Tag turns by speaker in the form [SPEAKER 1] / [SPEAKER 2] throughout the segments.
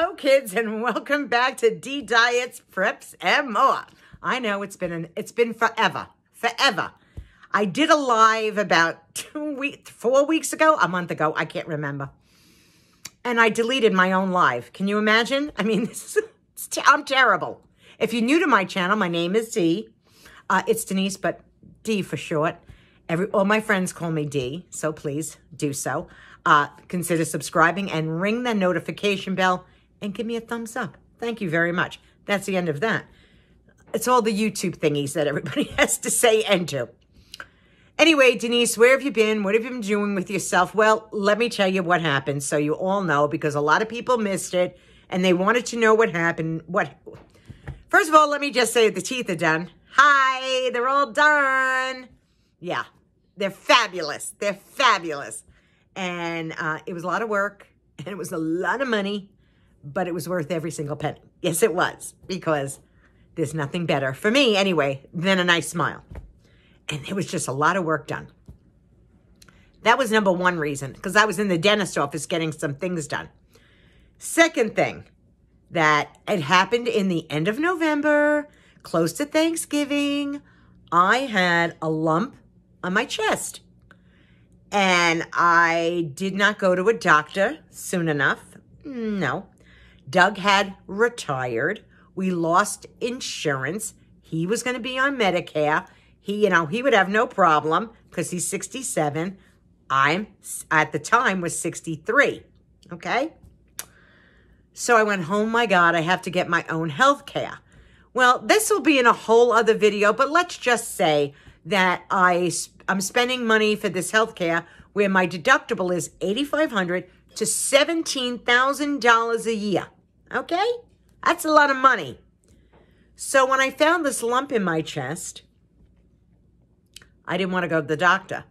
[SPEAKER 1] Hello, kids, and welcome back to Diets, Preps, and More. I know it's been forever. I did a live about 4 weeks ago, a month ago, I can't remember. And I deleted my own live. Can you imagine? I mean, I'm terrible. If you're new to my channel, my name is Dee. It's Denise, but D for short. All my friends call me D, so please do so. Consider subscribing and ring the notification bell and give me a thumbs up. Thank you very much. That's the end of that. It's all the YouTube thingies that everybody has to say and do. Anyway, Denise, where have you been? What have you been doing with yourself? Well, let me tell you what happened so you all know, because a lot of people missed it and they wanted to know what happened. First of all, let me just say the teeth are done. Hi, they're all done. Yeah, they're fabulous. They're fabulous. And it was a lot of work, and it was a lot of money, but it was worth every single penny. Yes, it was, because there's nothing better, for me anyway, than a nice smile. And it was just a lot of work done. That was number one reason, because I was in the dentist office getting some things done. Second thing, that it happened in the end of November, close to Thanksgiving. I had a lump on my chest. And I did not go to a doctor soon enough. No. Doug had retired. We lost insurance. He was going to be on Medicare. He would have no problem because he's 67. At the time, was 63. Okay? So I went, oh my God, I have to get my own health care. Well, this will be in a whole other video, but let's just say that I'm spending money for this health care where my deductible is $8,500 to $17,000 a year. Okay? That's a lot of money. So when I found this lump in my chest, I didn't want to go to the doctor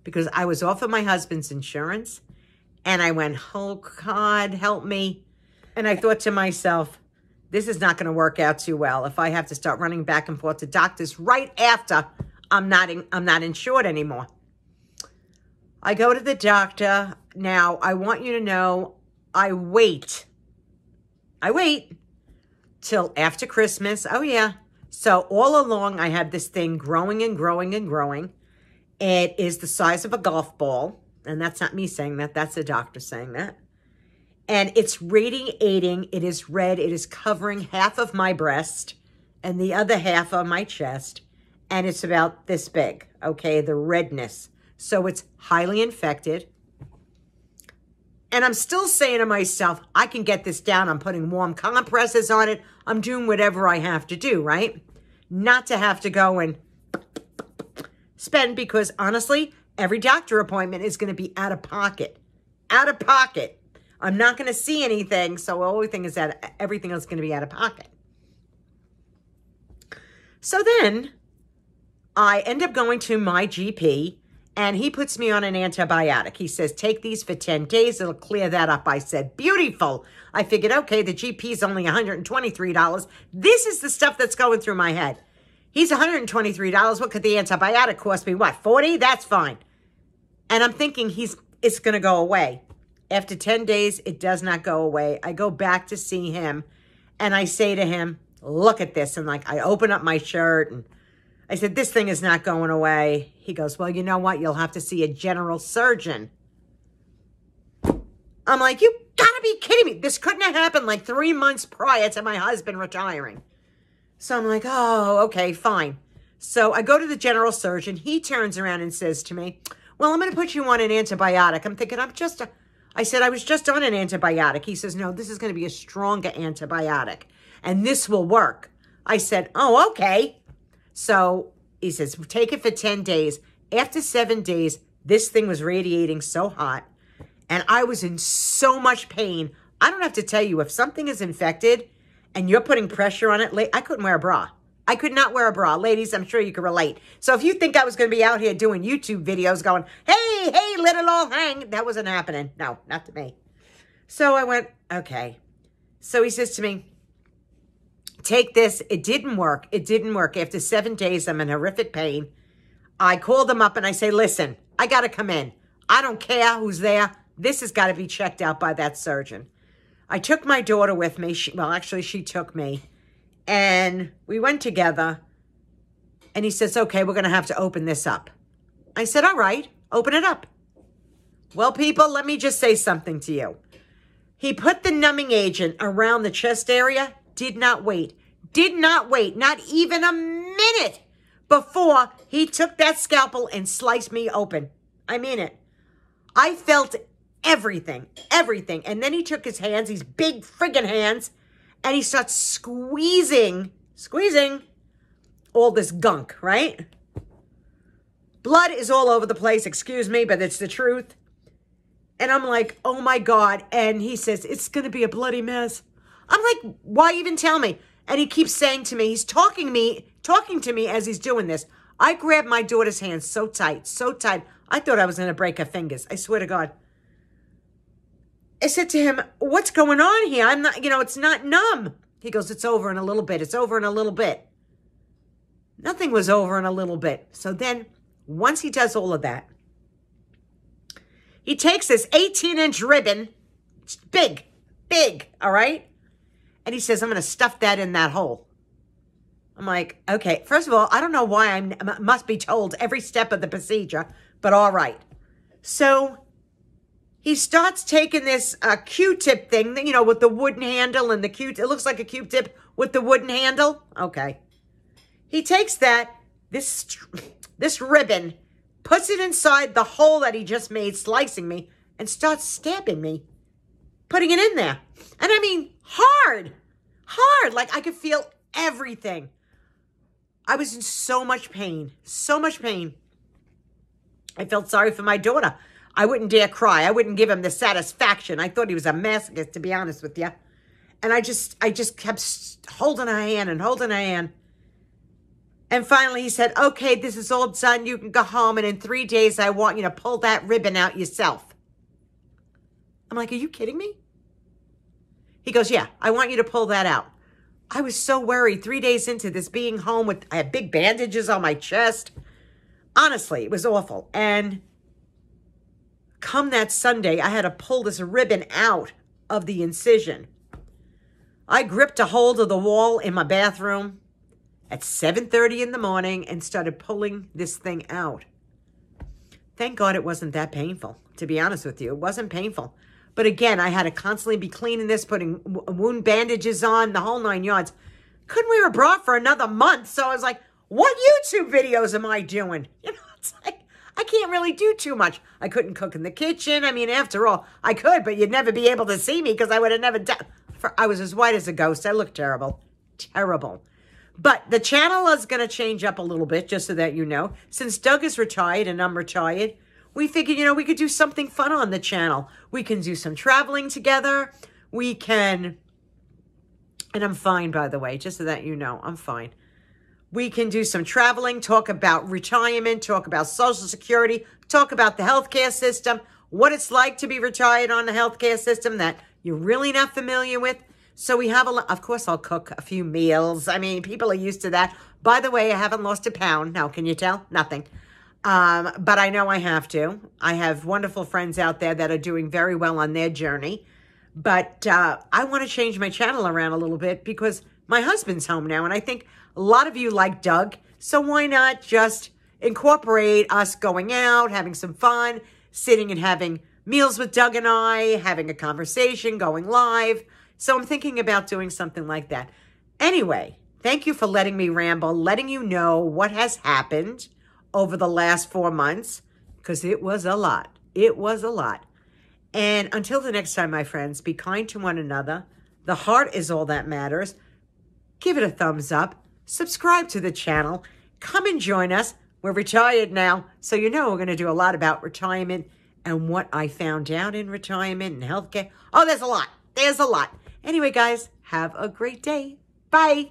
[SPEAKER 1] because I was off of my husband's insurance. And I went, oh God, help me. And I thought to myself, this is not going to work out too well if I have to start running back and forth to doctors right after I'm not insured anymore. I go to the doctor. Now, I want you to know, I wait till after Christmas. Oh, yeah. So all along, I have this thing growing and growing and growing. It is the size of a golf ball. And that's not me saying that. That's the doctor saying that. And it's radiating. It is red. It is covering half of my breast and the other half of my chest. And it's about this big, okay, the redness. So it's highly infected. And I'm still saying to myself, I can get this down. I'm putting warm compresses on it. I'm doing whatever I have to do, right? Not to have to go and spend, because honestly, every doctor appointment is going to be out of pocket. Out of pocket. I'm not going to see anything, so the only thing is that everything else is going to be out of pocket. So then I end up going to my GP, and he puts me on an antibiotic. He says, take these for 10 days. It'll clear that up. I said, beautiful. I figured, okay, the GP is only $123. This is the stuff that's going through my head. He's $123. What could the antibiotic cost me? What, 40? That's fine. And I'm thinking it's going to go away. After 10 days, it does not go away. I go back to see him, and I say to him, look at this. And I open up my shirt, and I said, this thing is not going away. He goes, well, you know what? You'll have to see a general surgeon. I'm like, you gotta be kidding me. This couldn't have happened 3 months prior to my husband retiring. So I'm like, oh, okay, fine. So I go to the general surgeon. He turns around and says to me, well, I'm going to put you on an antibiotic. I'm thinking, I said, I was just on an antibiotic. He says, no, this is going to be a stronger antibiotic, and this will work. I said, oh, okay. So he says, take it for 10 days. After 7 days, this thing was radiating so hot, and I was in so much pain. I don't have to tell you, if something is infected and you're putting pressure on it, I couldn't wear a bra. I could not wear a bra. Ladies, I'm sure you can relate. So if you think I was going to be out here doing YouTube videos going, hey, let it all hang, that wasn't happening. No, not to me. So I went, okay. So he says to me, take this. It didn't work. It didn't work. After 7 days, I'm in horrific pain. I called them up and I say, listen, I got to come in. I don't care who's there. This has got to be checked out by that surgeon. I took my daughter with me. Actually, she took me. And we went together. And he says, okay, we're going to have to open this up. I said, all right, open it up. Well, people, let me just say something to you. He put the numbing agent around the chest area, did not wait, not even a minute before he took that scalpel and sliced me open. I mean it. I felt everything. And then he took his hands, these big friggin' hands, and he starts squeezing all this gunk, right? Blood is all over the place, excuse me, but it's the truth. And I'm like, oh my God. And he says, it's going to be a bloody mess. I'm like, why even tell me? And he keeps saying to me, he's talking to me as he's doing this. I grabbed my daughter's hands so tight. I thought I was going to break her fingers. I swear to God. I said to him, what's going on here? I'm not, it's not numb. He goes, it's over in a little bit. It's over in a little bit. Nothing was over in a little bit. So then once he does all of that, he takes this 18-inch ribbon, big, all right? And he says, I'm going to stuff that in that hole. I'm like, okay, first of all, I don't know why I must be told every step of the procedure, but all right. So he starts taking this Q-tip thing, with the wooden handle and the Q-tip. It looks like a Q-tip with the wooden handle. Okay. He takes this ribbon, puts it inside the hole that he just made, slicing me, and starts stabbing me, putting it in there. And I mean, hard, like I could feel everything. I was in so much pain. I felt sorry for my daughter. I wouldn't dare cry. I wouldn't give him the satisfaction. I thought he was a masochist, to be honest with you. And I just kept holding her hand. And finally he said, okay, this is all done. You can go home. And in 3 days, I want you to pull that ribbon out yourself. I'm like, are you kidding me? He goes, yeah, I want you to pull that out. I was so worried 3 days into this being home I had big bandages on my chest. Honestly, it was awful. And come that Sunday, I had to pull this ribbon out of the incision. I gripped a hold of the wall in my bathroom at 7:30 in the morning and started pulling this thing out. Thank God it wasn't that painful, to be honest with you. It wasn't painful. But again, I had to constantly be cleaning this, putting wound bandages on, the whole 9 yards. Couldn't wear a bra for another month. So I was like, what YouTube videos am I doing? It's like, I can't really do too much. I couldn't cook in the kitchen. I mean, after all, I could, but you'd never be able to see me because I would have never done. I was as white as a ghost. I looked terrible. But the channel is going to change up a little bit, just so that you know. Since Doug is retired and I'm retired, we figured, we could do something fun on the channel. We can do some traveling together. We can, and I'm fine, by the way, just so that you know, I'm fine. We can do some traveling, talk about retirement, talk about Social Security, talk about the healthcare system, what it's like to be retired on the healthcare system that you're really not familiar with. So we have of course, I'll cook a few meals. I mean, people are used to that. By the way, I haven't lost a pound. Now, can you tell? Nothing. But I know I have to. I have wonderful friends out there that are doing very well on their journey. But I want to change my channel around a little bit because my husband's home now. And I think a lot of you like Doug. So why not just incorporate us going out, having some fun, sitting and having meals with Doug and I, having a conversation, going live. So I'm thinking about doing something like that. Anyway, thank you for letting me ramble, letting you know what has happened over the last 4 months, because it was a lot. It was a lot. And until the next time, my friends, be kind to one another. The heart is all that matters. Give it a thumbs up. Subscribe to the channel. Come and join us. We're retired now, so we're going to do a lot about retirement and what I found out in retirement and healthcare. Oh, there's a lot. There's a lot. Anyway, guys, have a great day. Bye.